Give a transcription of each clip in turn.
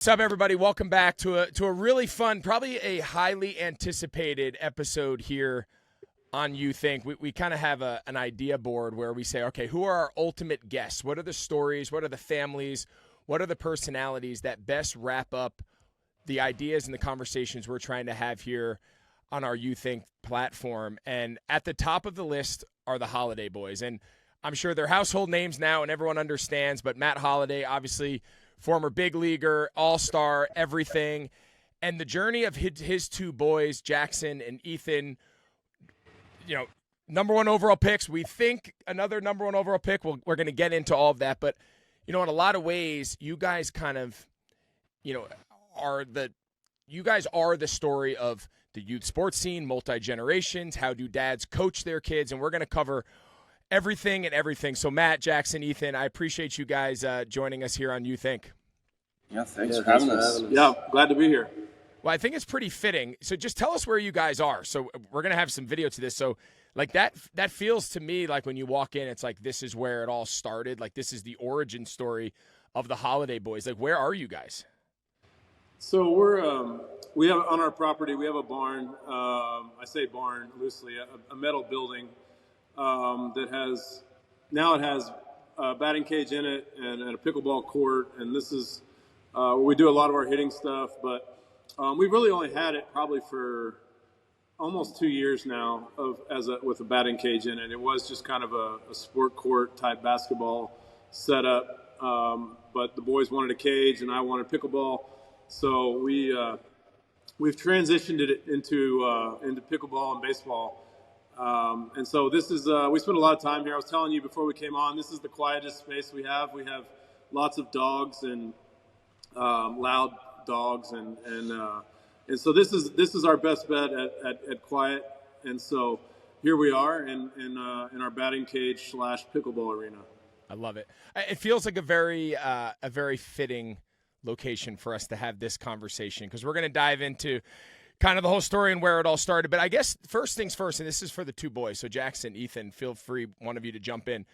What's up, everybody? Welcome back to a really fun, probably a highly anticipated episode here on You Think. We kind of have an idea board where we say, okay, who are our ultimate guests? What are the stories? What are the families? What are the personalities that best wrap up the ideas and the conversations we're trying to have here on our You Think platform? And at the top of the list are the Holliday boys. And I'm sure they're household names now and everyone understands, but Matt Holliday, obviously former big leaguer, all-star, everything. And the journey of his two boys, Jackson and Ethan, you know, number one overall picks. We think another number one overall pick. We're going to get into all of that. But, you know, in a lot of ways, you guys kind of, you know, are the story of the youth sports scene, multi-generations. How do dads coach their kids? And we're going to cover everything and everything. So Matt, Jackson, Ethan, I appreciate you guys joining us here on You Think. Yeah, thanks for having us. Yeah, glad to be here. Well, I think it's pretty fitting. So just tell us where you guys are. So we're going to have some video to this. So like that feels to me like when you walk in, it's like this is where it all started. Like this is the origin story of the Holliday boys. Like where are you guys? So we have on our property, we have a barn. I say barn loosely, a metal building that has a batting cage in it and a pickleball court. And this is where we do a lot of our hitting stuff. But we've really only had it probably for almost 2 years now with a batting cage in it. It was just kind of a sport court type basketball setup. But the boys wanted a cage and I wanted pickleball. So we've transitioned it into pickleball and baseball. And so this is, we spend a lot of time here. I was telling you before we came on, this is the quietest space we have. We have lots of dogs and loud dogs. And so this is our best bet at quiet. And so here we are in our batting cage / pickleball arena. I love it. It feels like a very fitting location for us to have this conversation because we're going to dive into kind of the whole story and where it all started. But I guess first things first, and this is for the two boys. So Jackson, Ethan, feel free, one of you, to jump in.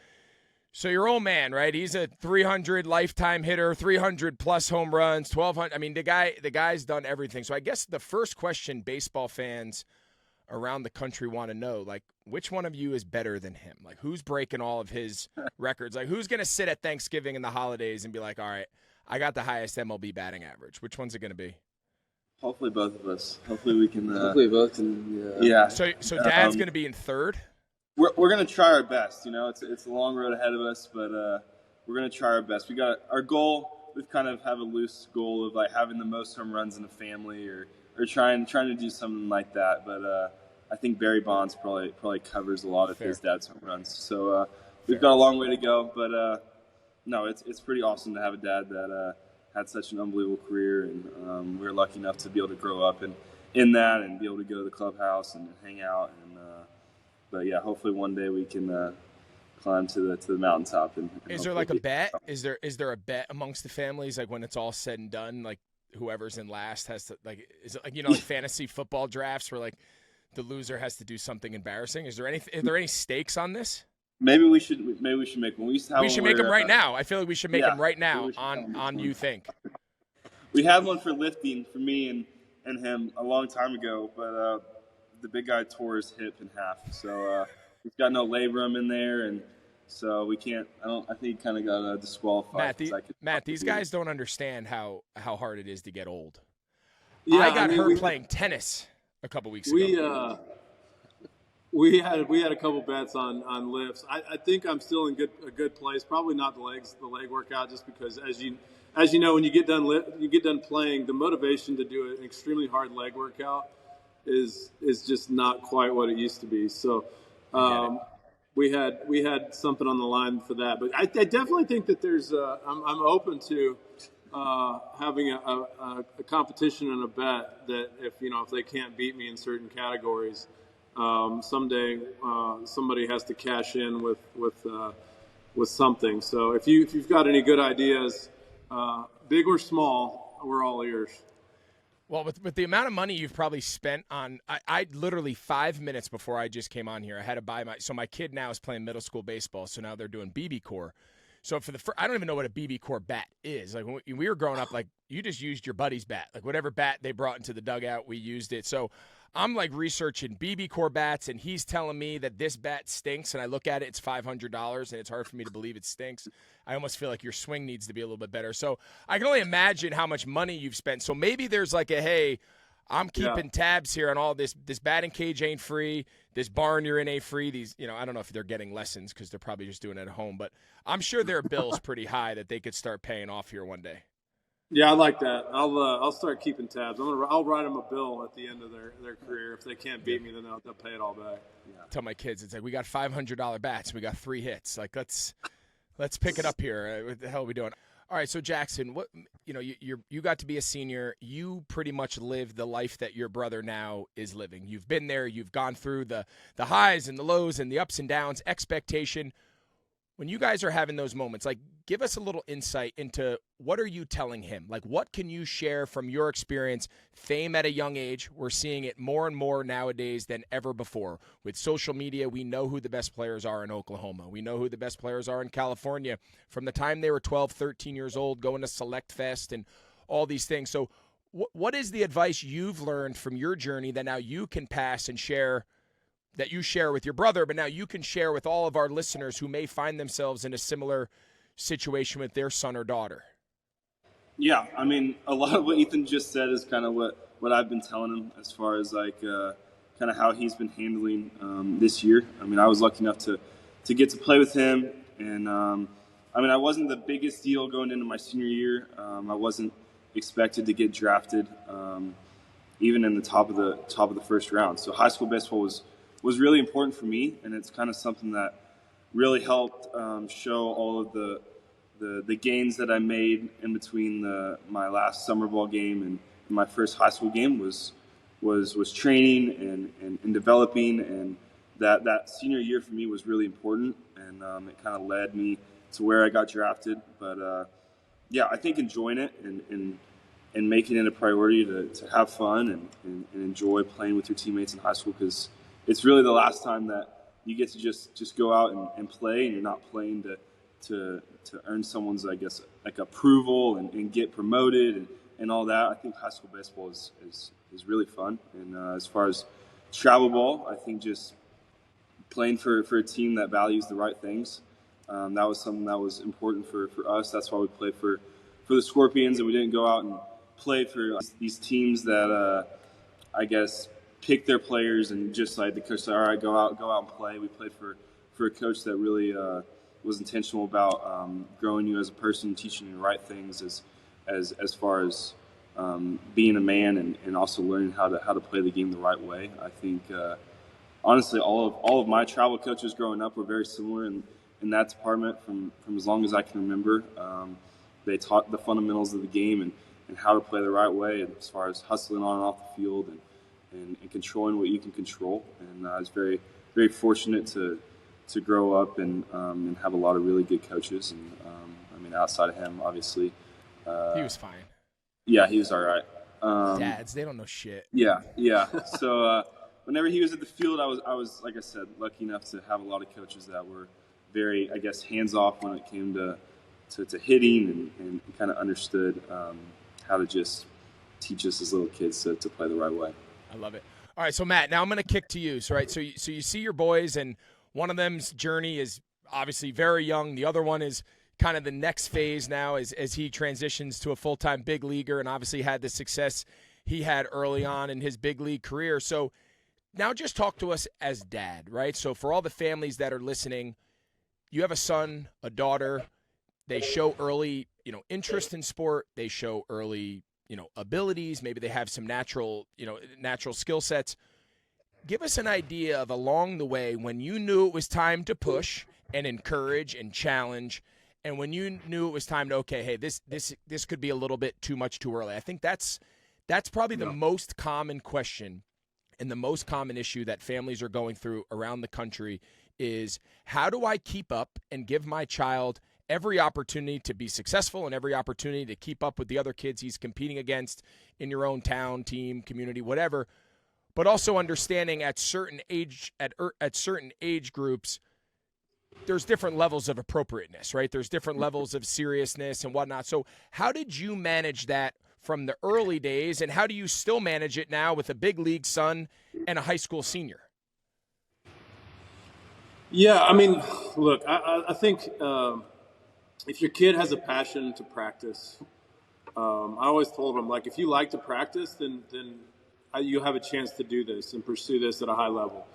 So your old man, right? He's a 300 lifetime hitter, 300 plus home runs, 1,200. I mean, the guy's done everything. So I guess the first question baseball fans around the country want to know, like, which one of you is better than him? Like, who's breaking all of his records? Like, who's going to sit at Thanksgiving and the holidays and be like, all right, I got the highest MLB batting average. Which one's it going to be? Hopefully both of us. Hopefully we can. Hopefully both can. Yeah. So Dad's going to be in third? We're going to try our best. You know, it's a long road ahead of us, but we're going to try our best. We got our goal. We've kind of have a loose goal of like having the most home runs in the family, or trying to do something like that. But I think Barry Bonds probably covers a lot of his dad's home runs. So we've got a long way to go, but. No, it's pretty awesome to have a dad that had such an unbelievable career, and we were lucky enough to be able to grow up in that and be able to go to the clubhouse and hang out. And but yeah, hopefully one day we can climb to the mountaintop. And is there like a bet? Is there a bet amongst the families, like when it's all said and done, like whoever's in last has to, like, is it like, you know, like fantasy football drafts where like the loser has to do something embarrassing? Is there any stakes on this? Maybe we should make one. We should make them right now. I feel like we should make them right now on You Think. We had one for lifting for me and him a long time ago, but the big guy tore his hip in half, so he's got no leg room in there, and so we can't. I think he kind of got disqualified. Matt, these guys don't understand how hard it is to get old. Yeah, I got hurt playing tennis a couple weeks ago. We had a couple bets on lifts. I think I'm still in a good place. Probably not the leg workout, just because as you know, when you get done playing, the motivation to do an extremely hard leg workout is just not quite what it used to be. So we had something on the line for that. But I definitely think that there's I'm open to having a competition and a bet that if they can't beat me in certain categories. Someday somebody has to cash in with something. So if you've got any good ideas, big or small, we're all ears. Well, with the amount of money you've probably spent on, I literally 5 minutes before I just came on here, I had to buy my kid now is playing middle school baseball, so now they're doing BB Core. So I don't even know what a BB Core bat is. Like when we were growing up, like you just used your buddy's bat. Like whatever bat they brought into the dugout, we used it. So I'm like researching BB Core bats, and he's telling me that this bat stinks. And I look at it, it's $500, and it's hard for me to believe it stinks. I almost feel like your swing needs to be a little bit better. So I can only imagine how much money you've spent. So maybe there's like hey, I'm keeping tabs here on all this. This batting cage ain't free. This barn you're in ain't free. These, I don't know if they're getting lessons because they're probably just doing it at home, but I'm sure their bill's pretty high that they could start paying off here one day. Yeah, I like that. I'll start keeping tabs. I'll write them a bill at the end of their career. If they can't beat me, then they'll pay it all back. Yeah. Tell my kids, it's like we got $500 bats. We got 3 hits. Like let's pick it up here. What the hell are we doing? All right, so Jackson, what you got to be a senior. You pretty much lived the life that your brother now is living. You've been there. You've gone through the highs and the lows and the ups and downs, expectation. When you guys are having those moments, like give us a little insight into what are you telling him? Like what can you share from your experience? Fame at a young age. We're seeing it more and more nowadays than ever before. With social media, we know who the best players are in Oklahoma. We know who the best players are in California from the time they were 12, 13 years old, going to Select Fest and all these things. So what is the advice you've learned from your journey that now you can pass and share, that you share with your brother, but now you can share with all of our listeners who may find themselves in a similar situation with their son or daughter? Yeah, I mean, a lot of what Ethan just said is kind of what I've been telling him as far as like kind of how he's been handling this year. I mean, I was lucky enough to get to play with him, and I mean, I wasn't the biggest deal going into my senior year. I wasn't expected to get drafted, even in the top of the first round. So high school baseball was really important for me, and it's kind of something that really helped show all of the gains that I made in between my last summer ball game and my first high school game was training and developing, and that senior year for me was really important, and it kind of led me to where I got drafted. But yeah, I think enjoying it and making it a priority to have fun and enjoy playing with your teammates in high school, because it's really the last time that you get to just go out and play, and you're not playing to earn someone's, I guess, like approval and get promoted and all that. I think high school baseball is really fun. And as far as travel ball, I think just playing for a team that values the right things, that was something that was important for us. That's why we played for the Scorpions, and we didn't go out and play for these teams that I guess pick their players and just like the coach said, all right, go out and play. We played for a coach that really was intentional about growing you as a person, teaching you the right things as far as being a man and also learning how to play the game the right way. I think honestly, all of my travel coaches growing up were very similar in that department from as long as I can remember. They taught the fundamentals of the game and how to play the right way, and as far as hustling on and off the field and controlling what you can control. And I was very, very fortunate to grow up and have a lot of really good coaches. And I mean, outside of him, obviously, he was fine. Yeah, he was all right. Dads, they don't know shit. Yeah. So whenever he was at the field, I was like I said, lucky enough to have a lot of coaches that were very, I guess, hands off when it came to hitting and kind of understood how to just teach us as little kids to play the right way. I love it. All right, so Matt, now I'm going to kick to you. So you see your boys, and one of them's journey is obviously very young. The other one is kind of the next phase now as he transitions to a full-time big leaguer, and obviously had the success he had early on in his big league career. So now just talk to us as dad, right? So for all the families that are listening, you have a son, a daughter. They show early, interest in sport. They show early abilities. Maybe they have some natural skill sets. Give us an idea of along the way when you knew it was time to push and encourage and challenge, and when you knew it was time to, okay, hey, this could be a little bit too much too early. I think that's probably the most common question and the most common issue that families are going through around the country is, how do I keep up and give my child every opportunity to be successful and every opportunity to keep up with the other kids he's competing against in your own town, team, community, whatever, but also understanding at certain age groups, there's different levels of appropriateness, right? There's different levels of seriousness and whatnot. So how did you manage that from the early days, and how do you still manage it now with a big league son and a high school senior? Yeah, I mean, look, I think if your kid has a passion to practice, I always told them, like, if you like to practice, then you have a chance to do this and pursue this at a high level.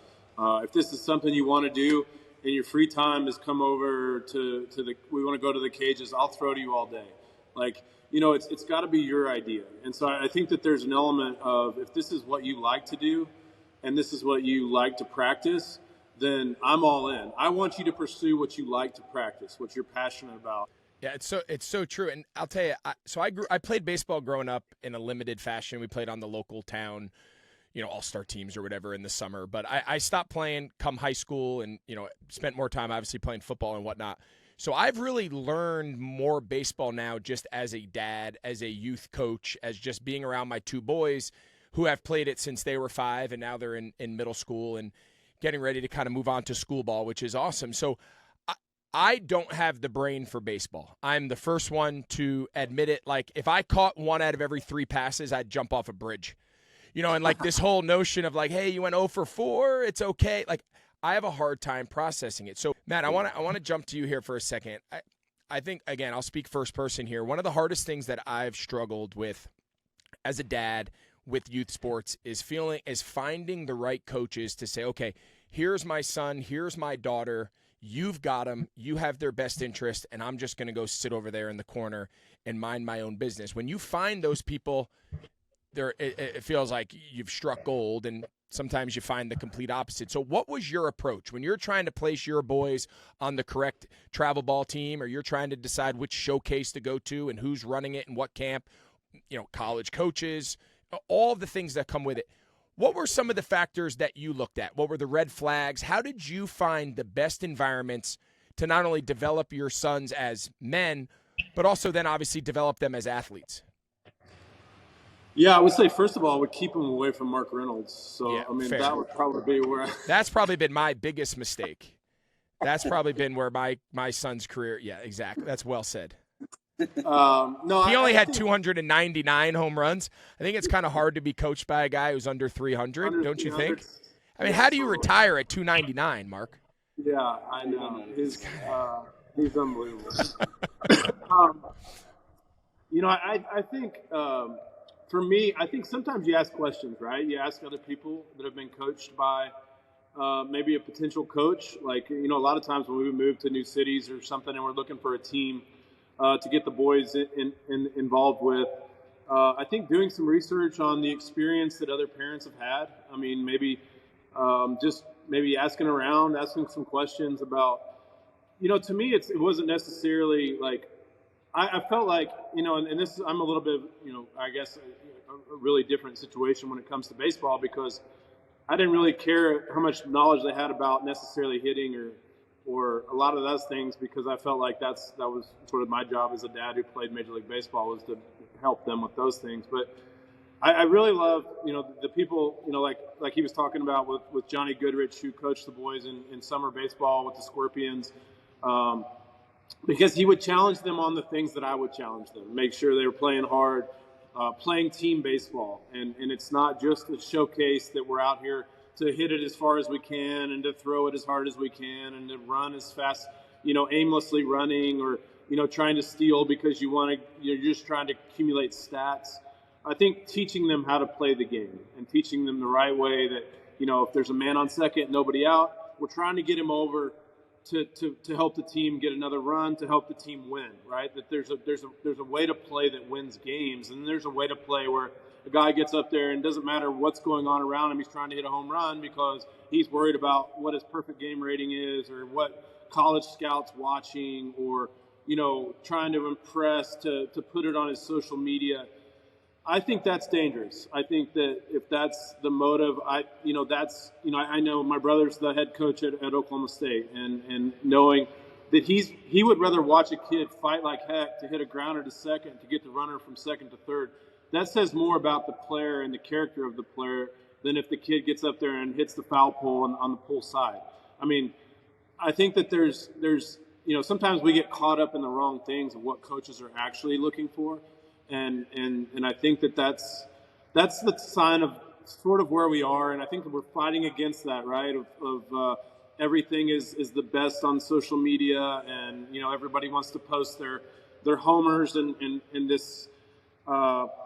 If this is something you want to do in your free time, is come over we want to go to the cages, I'll throw to you all day. Like, it's got to be your idea. And so I think that there's an element of, if this is what you like to do and this is what you like to practice, then I'm all in. I want you to pursue what you like to practice, what you're passionate about. Yeah, it's so true. And I'll tell you, I played baseball growing up in a limited fashion. We played on the local town, all-star teams or whatever in the summer. But I stopped playing come high school and, spent more time obviously playing football and whatnot. So I've really learned more baseball now just as a dad, as a youth coach, as just being around my two boys who have played it since they were 5 and now they're in middle school and getting ready to kind of move on to school ball, which is awesome. So I don't have the brain for baseball. I'm the first one to admit it. Like, if I caught 1 out of every 3 passes, I'd jump off a bridge. And like this whole notion of like, hey, you went 0 for 4, it's okay. Like, I have a hard time processing it. So, Matt, I want to jump to you here for a second. I think, again, I'll speak first person here. One of the hardest things that I've struggled with as a dad with youth sports is finding the right coaches to say, okay, here's my son, here's my daughter. You've got them. You have their best interest, and I'm just going to go sit over there in the corner and mind my own business. When you find those people, it feels like you've struck gold, and sometimes you find the complete opposite. So what was your approach when you're trying to place your boys on the correct travel ball team, or you're trying to decide which showcase to go to and who's running it and what camp, college coaches, all of the things that come with it? What were some of the factors that you looked at? What were the red flags? How did you find the best environments to not only develop your sons as men, but also then obviously develop them as athletes? Yeah, I would say, first of all, I would keep them away from Mark Reynolds. So, Yeah, I mean, fair. that would probably be where That's probably been my biggest mistake. That's probably been where my son's career – yeah, exactly. That's well said. No, he only had 299 home runs. I think it's kind of hard to be coached by a guy who's under 300, don't you think? I mean, how do you retire at 299, Mark? Yeah, I know. He's unbelievable. I think for me, I think sometimes you ask questions, right? You ask other people that have been coached by maybe a potential coach. Like, a lot of times when we move to new cities or something and we're looking for a team to get the boys involved with, I think doing some research on the experience that other parents have had. I mean, maybe just maybe asking around, asking some questions about, to me, it wasn't necessarily like, I felt like, and this is, I'm a little bit, I guess a really different situation when it comes to baseball, because I didn't really care how much knowledge they had about necessarily hitting or a lot of those things, because I felt like that was sort of my job as a dad who played Major League Baseball, was to help them with those things. But I really love, the people, like he was talking about with Johnny Goodrich, who coached the boys in summer baseball with the Scorpions, because he would challenge them on the things that I would challenge them, make sure they were playing hard, playing team baseball. And it's not just a showcase that we're out here to hit it as far as we can and to throw it as hard as we can and to run as fast, aimlessly running or, trying to steal because you're just trying to accumulate stats. I think teaching them how to play the game and teaching them the right way that, if there's a man on second, nobody out, we're trying to get him over to help the team get another run, to help the team win, right? That there's a way to play that wins games, and there's a way to play where a guy gets up there and doesn't matter what's going on around him, he's trying to hit a home run because he's worried about what his perfect game rating is or what college scouts watching or, trying to impress to put it on his social media. I think that's dangerous. I think that if that's the motive, I know my brother's the head coach at Oklahoma State, and knowing that he would rather watch a kid fight like heck to hit a grounder to second to get the runner from second to third. That says more about the player and the character of the player than if the kid gets up there and hits the foul pole on the pull side. I mean, I think that there's sometimes we get caught up in the wrong things of what coaches are actually looking for, and I think that's the sign of sort of where we are, and I think that we're fighting against that, right? Of everything is the best on social media, and everybody wants to post their homers and this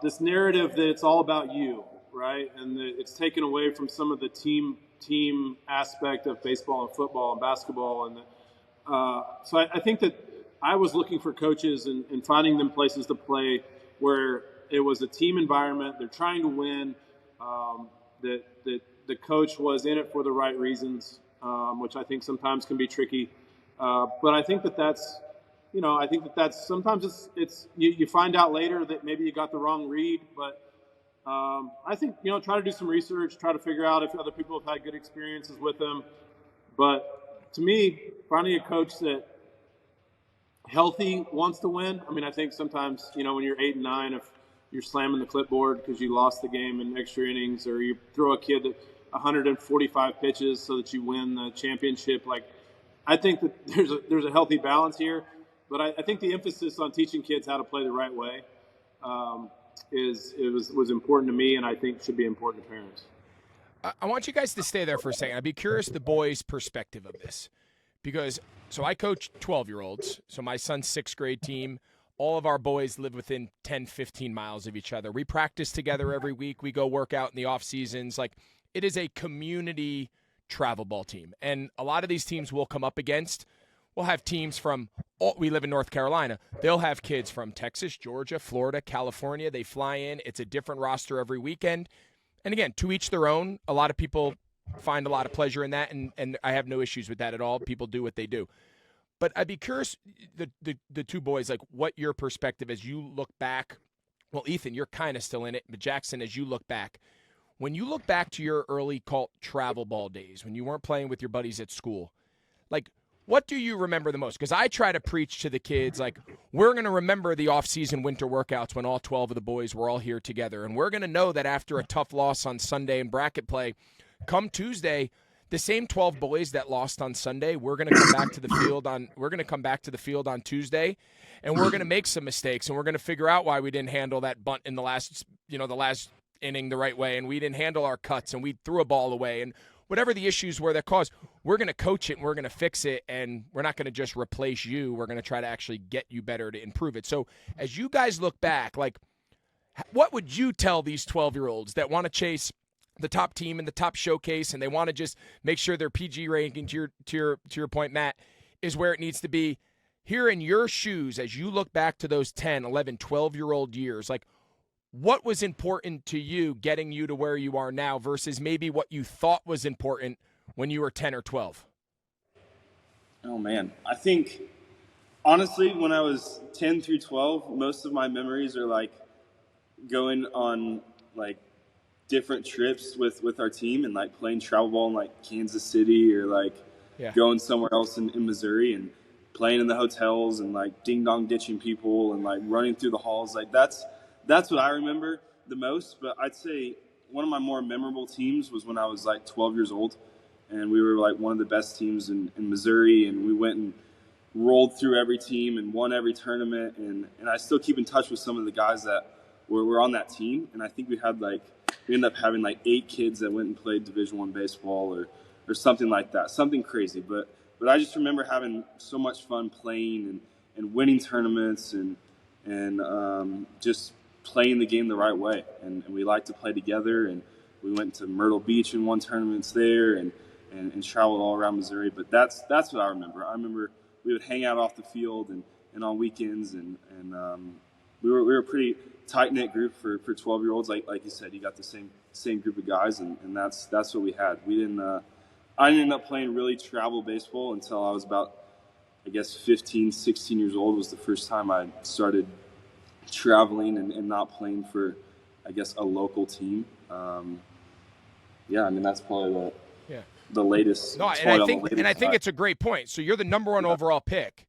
this narrative that it's all about you, right? And it's taken away from some of the team aspect of baseball and football and basketball, and so I think that I was looking for coaches and finding them places to play where it was a team environment. They're trying to win. That the coach was in it for the right reasons, which I think sometimes can be tricky. But I think that's sometimes it's you find out later that maybe you got the wrong read. But I think try to do some research, try to figure out if other people have had good experiences with them. But to me, finding a coach that healthy wants to win. I mean, I think sometimes when you're 8 and 9, if you're slamming the clipboard because you lost the game in extra innings, or you throw a kid that 145 pitches so that you win the championship. Like, I think that there's a healthy balance here, but I think the emphasis on teaching kids how to play the right way was important to me, and I think should be important to parents. I want you guys to stay there for a second. I'd be curious the boys' perspective of this, because I coach 12-year-olds. So my son's 6th grade team. All of our boys live within 10, 15 miles of each other. We practice together every week. We go work out in the off seasons. Like, it is a community travel ball team. And a lot of these teams we'll come up against, we'll have teams from, we live in North Carolina. They'll have kids from Texas, Georgia, Florida, California. They fly in. It's a different roster every weekend. And again, to each their own. A lot of people find a lot of pleasure in that, and I have no issues with that at all. People do what they do. But I'd be curious, the two boys, like, what your perspective as you look back. Well, Ethan, you're kind of still in it, but Jackson, as you look back, when you look back to your early travel ball days, when you weren't playing with your buddies at school, like, what do you remember the most? Because I try to preach to the kids, like, we're going to remember the off-season winter workouts when all 12 of the boys were all here together, and we're going to know that after a tough loss on Sunday in bracket play, come Tuesday, the same 12 boys that lost on Sunday, we're going to come back to the field on Tuesday, and we're going to make some mistakes, and we're going to figure out why we didn't handle that bunt in the last inning the right way, and we didn't handle our cuts, and we threw a ball away, and whatever the issues were that caused, we're going to coach it, and we're going to fix it, and we're not going to just replace you. We're going to try to actually get you better to improve it. So as you guys look back, like, what would you tell these 12-year-olds that want to chase the top team and the top showcase, and they want to just make sure their PG ranking, to your point, Matt, is where it needs to be? Here in your shoes, as you look back to those 10, 11, 12-year-old years, like, what was important to you getting you to where you are now versus maybe what you thought was important when you were 10 or 12? Oh, man. I think, honestly, when I was 10 through 12, most of my memories are, like, going on, like, different trips with our team and, like, playing travel ball in, like, Kansas City, or, like, going somewhere else in Missouri and playing in the hotels and, like, ding-dong ditching people and, like, running through the halls. Like, that's what I remember the most. But I'd say one of my more memorable teams was when I was, like, 12 years old, and we were, like, one of the best teams in Missouri, and we went and rolled through every team and won every tournament. And I still keep in touch with some of the guys that were on that team, and I think we ended up having, like, 8 kids that went and played Division I baseball or something like that, something crazy. But I just remember having so much fun playing and winning tournaments and just playing the game the right way. And we like to play together, and we went to Myrtle Beach and won tournaments there and traveled all around Missouri. But that's what I remember. I remember we would hang out off the field and on weekends, and we were a pretty tight-knit group for 12-year-olds. Like you said, you got the same group of guys, and that's what we had. We didn't I didn't end up playing really travel baseball until I was about, I guess, 15, 16 years old was the first time I started traveling and not playing for, I guess, a local team. I mean, that's probably the latest. No, and I think it's a great point. So you're the number 1 overall pick.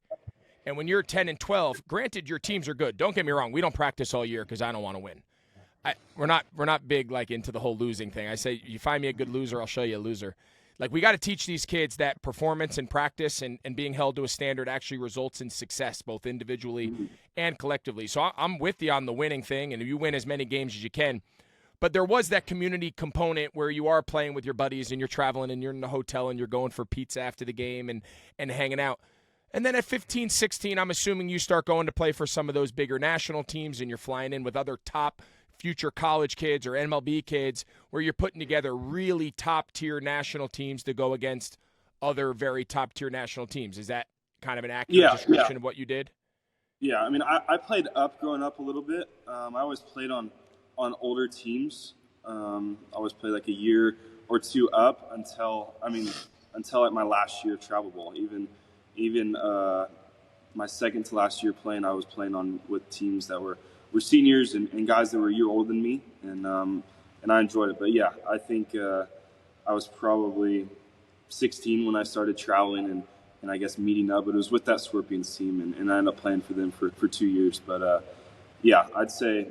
And when you're 10 and 12, granted, your teams are good. Don't get me wrong. We don't practice all year because I don't want to win. We're not big, like, into the whole losing thing. I say, you find me a good loser, I'll show you a loser. Like, we got to teach these kids that performance and practice and being held to a standard actually results in success, both individually and collectively. So I'm with you on the winning thing, and you win as many games as you can. But there was that community component where you are playing with your buddies and you're traveling and you're in the hotel and you're going for pizza after the game and hanging out. And then at 15, 16, I'm assuming you start going to play for some of those bigger national teams and you're flying in with other top future college kids or MLB kids where you're putting together really top-tier national teams to go against other very top-tier national teams. Is that kind of an accurate description of what you did? Yeah, I mean, I played up growing up a little bit. I always played on older teams. I always played like a year or two up until like my last year of travel ball. Even my second to last year playing, I was playing with teams that were seniors and guys that were a year older than me, and I enjoyed it. But yeah, I think I was probably 16 when I started traveling and I guess meeting up, but it was with that Scorpions team, and I ended up playing for them for 2 years. But yeah, I'd say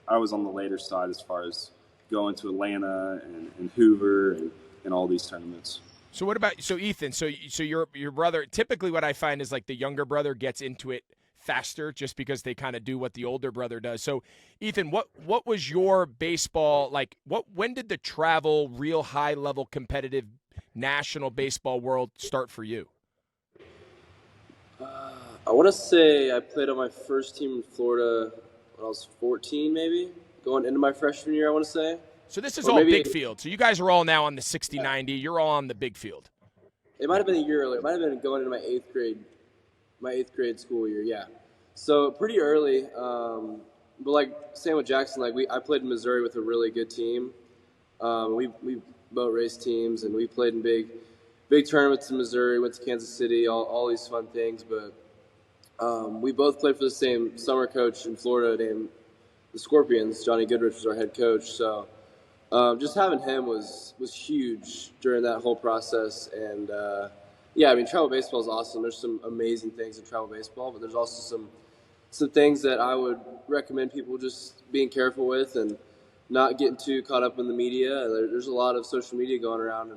I was on the later side as far as going to Atlanta and Hoover and all these tournaments. So what about Ethan? So your brother, typically what I find is like the younger brother gets into it faster just because they kind of do what the older brother does. So Ethan, what was your baseball like? When did the travel, real high level competitive national baseball world start for you? I want to say I played on my first team in Florida when I was 14, maybe going into my freshman year, I want to say. So this is all big field. So you guys are all now on the 60-90. You're all on the big field. It might have been a year earlier. It might have been going into my eighth grade school year, yeah. So pretty early, but like same with Jackson, like I played in Missouri with a really good team. We boat race teams, and we played in big tournaments in Missouri. Went to Kansas City, all these fun things. But we both played for the same summer coach in Florida named the Scorpions. Johnny Goodrich was our head coach. So just having him was huge during that whole process, and yeah, I mean, travel baseball is awesome. There's some amazing things in travel baseball, but there's also some things that I would recommend people just being careful with and not getting too caught up in the media. There's a lot of social media going around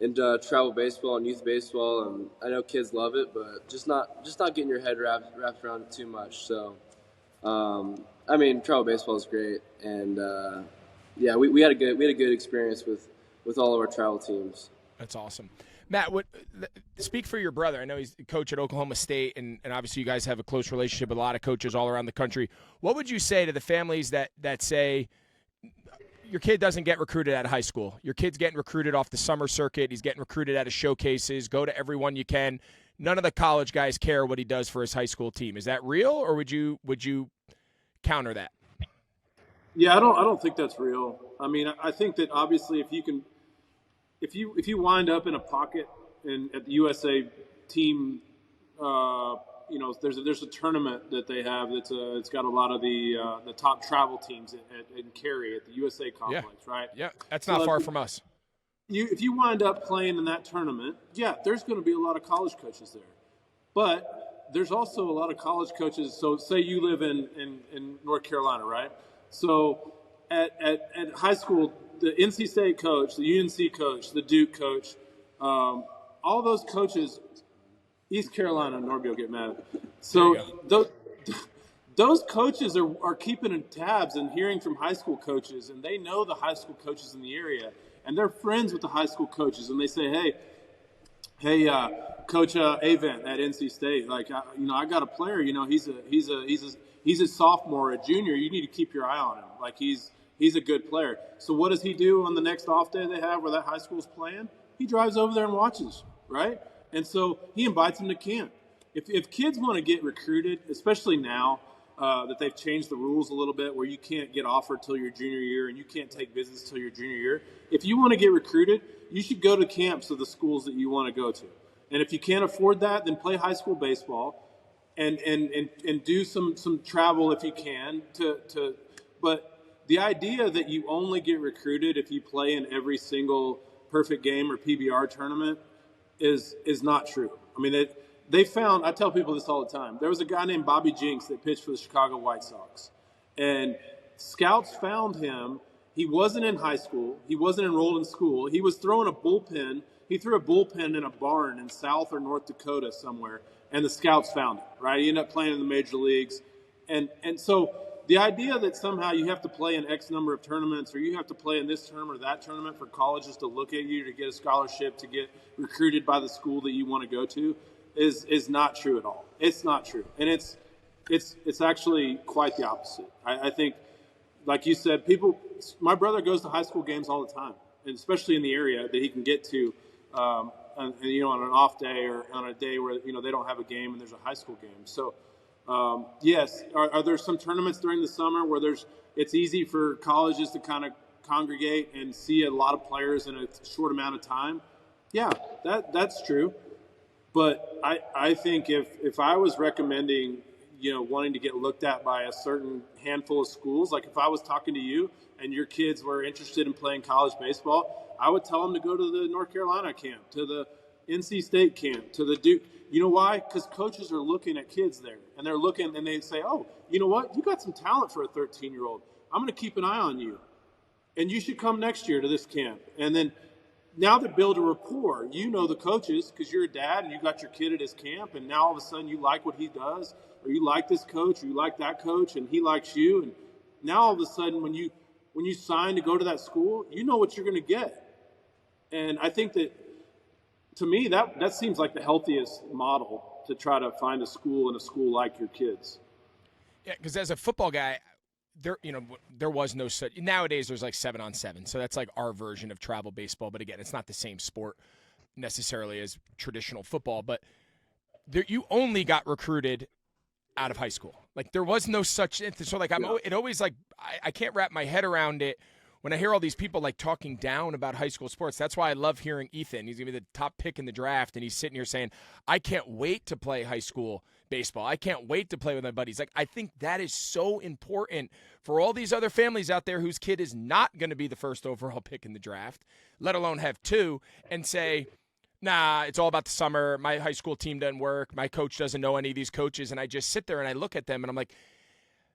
and travel baseball and youth baseball, and I know kids love it, but just not getting your head wrapped around it too much. So, I mean, travel baseball is great, and yeah, we had a good experience with all of our travel teams. That's awesome. Matt, speak for your brother. I know he's a coach at Oklahoma State, and obviously you guys have a close relationship with a lot of coaches all around the country. What would you say to the families that say your kid doesn't get recruited out of high school? Your kid's getting recruited off the summer circuit. He's getting recruited out of showcases. Go to everyone you can. None of the college guys care what he does for his high school team. Is that real, or would you counter that? Yeah, I don't think that's real. I mean, I think that obviously if you wind up in a pocket at the USA team, you know, there's a tournament that they have it's got a lot of the top travel teams in Cary at the USA complex, right? Yeah, that's not far from us. If you wind up playing in that tournament, yeah, there's going to be a lot of college coaches there, but there's also a lot of college coaches. So say you live in North Carolina, right? So at high school, the NC State coach, the UNC coach, the Duke coach, all those coaches, East Carolina, Norby will get mad. So those coaches are keeping tabs and hearing from high school coaches, and they know the high school coaches in the area, and they're friends with the high school coaches, and they say, hey, Coach Avent at NC State, like, I got a player, he's a sophomore, a junior. You need to keep your eye on him. Like, he's a good player. So what does he do on the next off day they have where that high school's playing? He drives over there and watches, right? And so he invites them to camp. If kids want to get recruited, especially now that they've changed the rules a little bit where you can't get offered till your junior year and you can't take visits till your junior year, if you want to get recruited, you should go to camps of the schools that you want to go to. And if you can't afford that, then play high school baseball and do some travel if you can. But the idea that you only get recruited if you play in every single perfect game or PBR tournament is not true. I mean, they found, I tell people this all the time, there was a guy named Bobby Jinks that pitched for the Chicago White Sox. And scouts found him. He wasn't in high school. He wasn't enrolled in school. He was throwing a bullpen He threw a bullpen in a barn in South or North Dakota somewhere, and the scouts found it, right? He ended up playing in the major leagues. And so the idea that somehow you have to play in X number of tournaments or you have to play in this tournament or that tournament for colleges to look at you, to get a scholarship, to get recruited by the school that you want to go to is not true at all. It's not true. And it's actually quite the opposite. I think, like you said, my brother goes to high school games all the time, and especially in the area that he can get to, on an off day or on a day where, they don't have a game and there's a high school game. So, yes. Are there some tournaments during the summer where it's easy for colleges to kind of congregate and see a lot of players in a short amount of time? Yeah, that's true. But I think if I was recommending, wanting to get looked at by a certain handful of schools, like if I was talking to you and your kids were interested in playing college baseball, I would tell them to go to the North Carolina camp, to the NC State camp, to the Duke. You know why? Because coaches are looking at kids there, and they're looking, and they say, oh, you know what? You got some talent for a 13-year-old. I'm going to keep an eye on you, and you should come next year to this camp. And then now they build a rapport. You know the coaches because you're a dad, and you got your kid at his camp, and now all of a sudden you like what he does, or you like this coach, or you like that coach, and he likes you. And now all of a sudden when you sign to go to that school, you know what you're going to get. And I think that, to me, that seems like the healthiest model to try to find a school and a school like your kids. Yeah, because as a football guy, there was no such. Nowadays, there's like 7-on-7, so that's like our version of travel baseball. But again, it's not the same sport necessarily as traditional football. But you only got recruited out of high school. Like there was no such. So like it always like I can't wrap my head around it. When I hear all these people like talking down about high school sports, that's why I love hearing Ethan. He's going to be the top pick in the draft, and he's sitting here saying, I can't wait to play high school baseball. I can't wait to play with my buddies. Like, I think that is so important for all these other families out there whose kid is not going to be the first overall pick in the draft, let alone have two, and say, nah, it's all about the summer. My high school team doesn't work. My coach doesn't know any of these coaches. And I just sit there and I look at them and I'm like,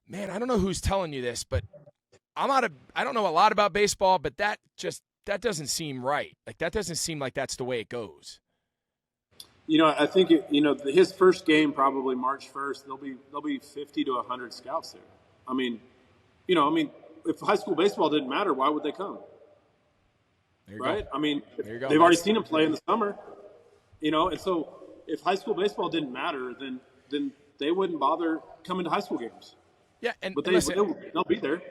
man, I don't know who's telling you this, but I don't know a lot about baseball, but that doesn't seem right. Like that doesn't seem like that's the way it goes. I think his first game probably March 1st. There'll be 50 to 100 scouts there. I mean, if high school baseball didn't matter, why would they come? Right? Go. I mean, they've already seen him play in the summer. And so if high school baseball didn't matter, then they wouldn't bother coming to high school games. Yeah, but they'll be there.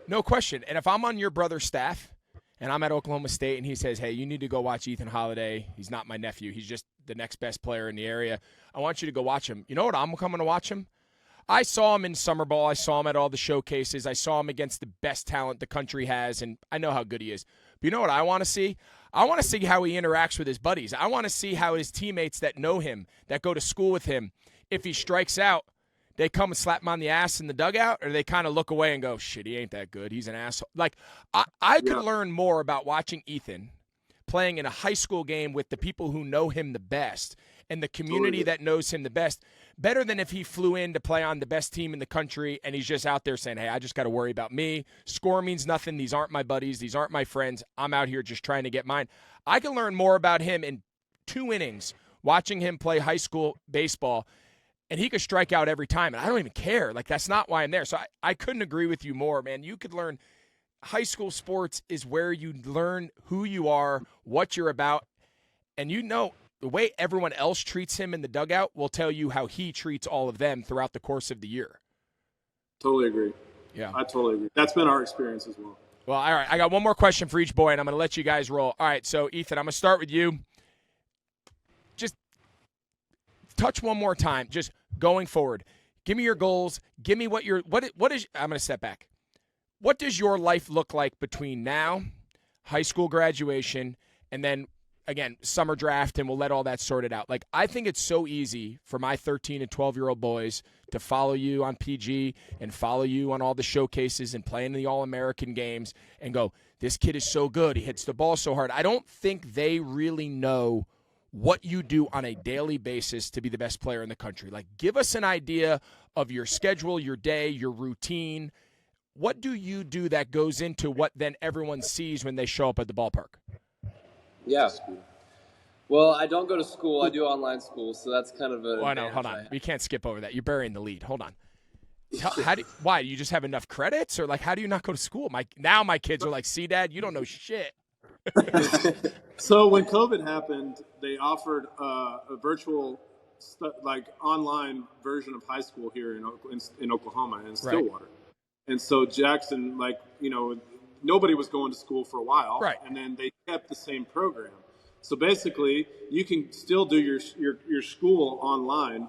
No question. And if I'm on your brother's staff and I'm at Oklahoma State and he says, hey, you need to go watch Ethan Holliday. He's not my nephew. He's just the next best player in the area. I want you to go watch him. You know what? I'm coming to watch him. I saw him in summer ball. I saw him at all the showcases. I saw him against the best talent the country has, and I know how good he is. But you know what I want to see? I want to see how he interacts with his buddies. I want to see how his teammates that know him, that go to school with him, if he strikes out, they come and slap him on the ass in the dugout, or they kind of look away and go, shit, he ain't that good. He's an asshole. Like, I could learn more about watching Ethan playing in a high school game with the people who know him the best and the community that knows him the best, better than if he flew in to play on the best team in the country and he's just out there saying, hey, I just got to worry about me. Score means nothing. These aren't my buddies. These aren't my friends. I'm out here just trying to get mine. I can learn more about him in 2 innings watching him play high school baseball. And he could strike out every time, and I don't even care. Like, that's not why I'm there. So I couldn't agree with you more, man. You could learn high school sports is where you learn who you are, what you're about, and the way everyone else treats him in the dugout will tell you how he treats all of them throughout the course of the year. Totally agree. Yeah. I totally agree. That's been our experience as well. Well, all right. I got one more question for each boy, and I'm going to let you guys roll. All right, so, Ethan, I'm going to start with you. Just touch one more time, just going forward. Give me your goals. Give me what is, I'm going to step back. What does your life look like between now, high school graduation, and then, again, summer draft, and we'll let all that sorted out. Like, I think it's so easy for my 13 and 12-year-old boys to follow you on PG and follow you on all the showcases and play in the All-American games and go, this kid is so good. He hits the ball so hard. I don't think they really know what you do on a daily basis to be the best player in the country. Like, give us an idea of your schedule, your day, your routine. What do you do that goes into what then everyone sees when they show up at the ballpark? Yeah. Well, I don't go to school. I do online school, so that's kind of a. Oh, no, hold on. We can't skip over that. You're burying the lead. Hold on. Why? You just have enough credits? Or, like, how do you not go to school? Now my kids are like, see, Dad, you don't know shit. So when COVID happened, they offered a virtual, online version of high school here in Oklahoma, in Stillwater. Right. And so Jackson, nobody was going to school for a while. Right. And then they kept the same program. So basically, you can still do your school online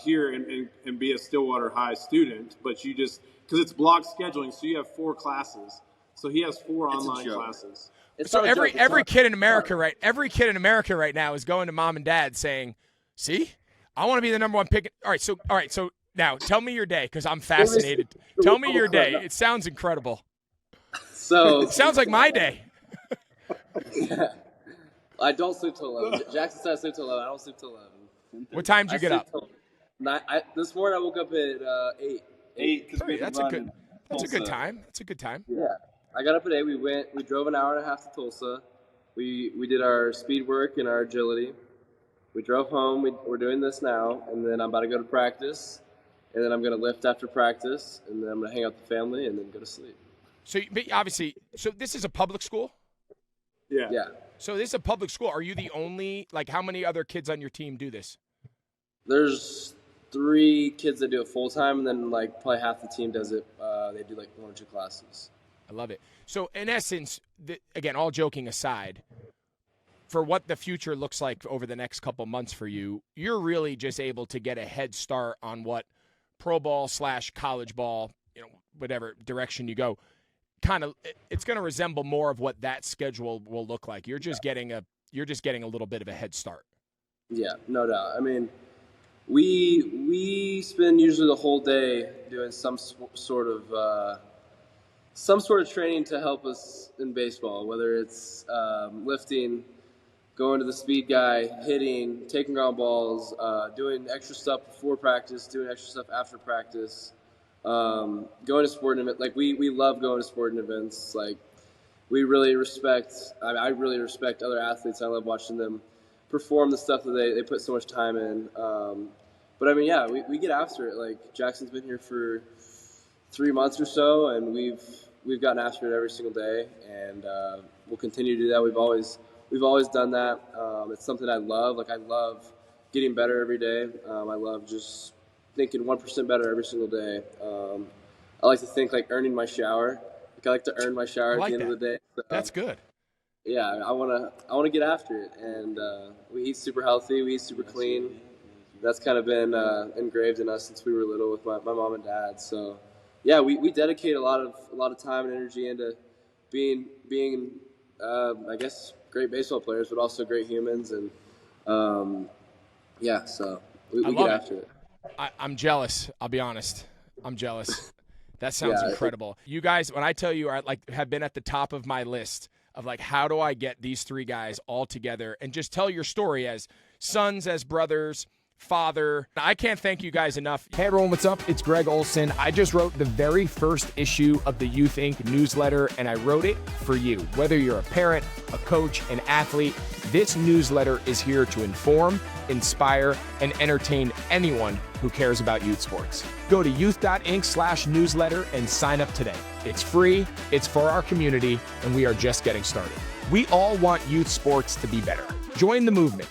here and be a Stillwater High student, but you just, because it's block scheduling, so you have 4 classes. So he has 4 online classes. So every kid in America, right? Every kid in America right now is going to mom and dad saying, "See, I want to be the number 1 pick." All right, so now tell me your day, because I'm fascinated. Tell me your day. It sounds incredible. So it sounds like my day. Yeah. I don't sleep till 11. Jackson said I sleep till 11. I don't sleep till 11. What time did you get up? This morning I woke up at 8. 8. That's a good time. That's a good time. Yeah. I got up at 8. We drove an hour and a half to Tulsa. We did our speed work and our agility. We drove home. We're doing this now, and then I'm about to go to practice, and then I'm going to lift after practice, and then I'm going to hang out with the family, and then go to sleep. So, but obviously, this is a public school? Yeah. Yeah. So this is a public school. Are you the only, how many other kids on your team do this? There's 3 kids that do it full-time, and then, probably half the team does it. They do, 1 or 2 classes. I love it. So, in essence, again, all joking aside, for what the future looks like over the next couple months for you, you're really just able to get a head start on what pro ball / college ball, whatever direction you go, it's going to resemble more of what that schedule will look like. You're just getting a little bit of a head start. Yeah, no doubt. I mean, we spend usually the whole day doing some sort of training to help us in baseball, whether it's lifting, going to the speed guy, hitting, taking ground balls, doing extra stuff before practice, doing extra stuff after practice, going to sporting events. We love going to sporting events. We really respect. I really respect other athletes. I love watching them perform the stuff that they put so much time in. But I mean, yeah, we get after it. Jackson's been here for 3 months or so, and we've gotten after it every single day, and we'll continue to do that. We've always done that. It's something I love. I love getting better every day. I love just thinking 1% better every single day. I like to think earning my shower. I like to earn my shower at the end of the day. So, that's good. Yeah, I wanna get after it, and we eat super healthy. We eat super clean. That's kind of been engraved in us since we were little with my mom and dad. So, yeah, we dedicate a lot of time and energy into being I guess great baseball players, but also great humans, and so we get after it. I'm jealous. I'll be honest. I'm jealous. That sounds incredible. You guys, when I tell you, have been at the top of my list of how do I get these 3 guys all together and just tell your story as sons, as brothers, father. I can't thank you guys enough. Hey everyone, what's up? It's Greg Olsen. I just wrote the very first issue of the Youth Inc. newsletter, and I wrote it for you. Whether you're a parent, a coach, an athlete, this newsletter is here to inform, inspire, and entertain anyone who cares about youth sports. Go to youth.inc/newsletter and sign up today. It's free, it's for our community, and we are just getting started. We all want youth sports to be better. Join the movement.